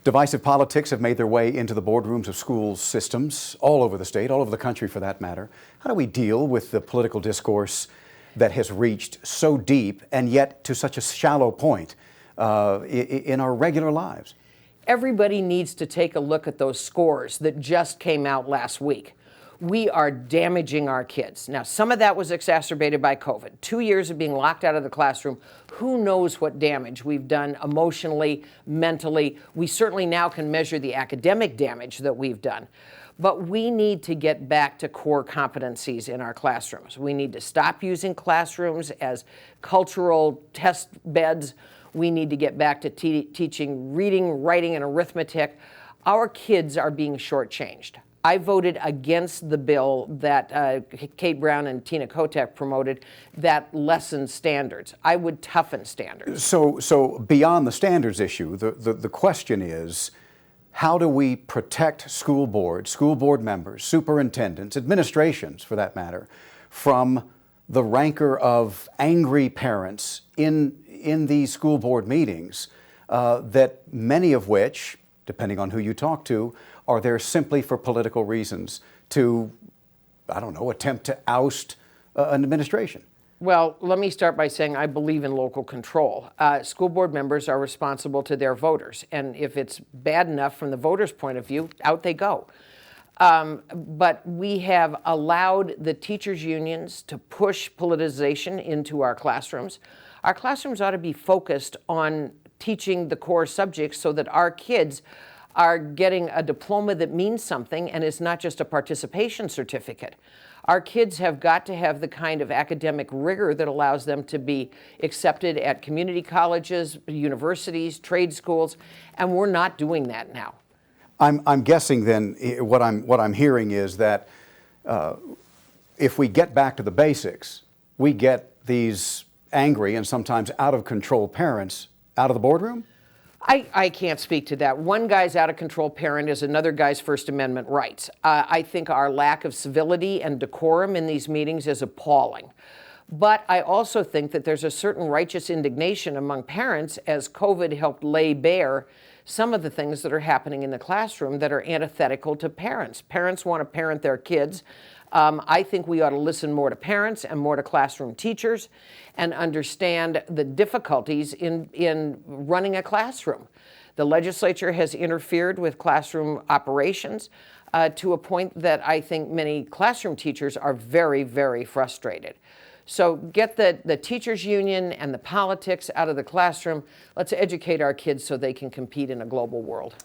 Divisive politics have made their way into the boardrooms of school systems all over the state, all over the country for that matter. How do we deal with the political discourse that has reached so deep and yet to such a shallow point in our regular lives? Everybody needs to take a look at those scores that just came out last week. We are damaging our kids. Now, some of that was exacerbated by COVID. 2 years of being locked out of the classroom. Who knows what damage we've done emotionally, mentally. We certainly now can measure the academic damage that we've done. But we need to get back to core competencies in our classrooms. We need to stop using classrooms as cultural test beds. We need to get back to teaching reading, writing, and arithmetic. Our kids are being shortchanged. I voted against the bill that Kate Brown and Tina Kotek promoted that lessens standards. I would toughen standards. So beyond the standards issue, the question is, how do we protect school board members, superintendents, administrations for that matter, from the rancor of angry parents in these school board meetings, that many of which, depending on who you talk to, are there simply for political reasons to, I don't know, attempt to oust an administration? Well, let me start by saying I believe in local control. School board members are responsible to their voters, and if it's bad enough from the voters' point of view, out they go. But we have allowed the teachers' unions to push politicization into our classrooms. Our classrooms ought to be focused on teaching the core subjects so that our kids are getting a diploma that means something and is not just a participation certificate. Our kids have got to have the kind of academic rigor that allows them to be accepted at community colleges, universities, trade schools, and we're not doing that now. I'm guessing then what I'm hearing is that if we get back to the basics, we get these angry and sometimes out of control parents out of the boardroom? I can't speak to that. One guy's out of control parent is another guy's First Amendment rights. I think our lack of civility and decorum in these meetings is appalling. But I also think that there's a certain righteous indignation among parents as COVID helped lay bare some of the things that are happening in the classroom that are antithetical to parents. Parents want to parent their kids. I think we ought to listen more to parents and more to classroom teachers and understand the difficulties in running a classroom. The legislature has interfered with classroom operations to a point that I think many classroom teachers are very, very frustrated. So get the teachers union and the politics out of the classroom. Let's educate our kids so they can compete in a global world.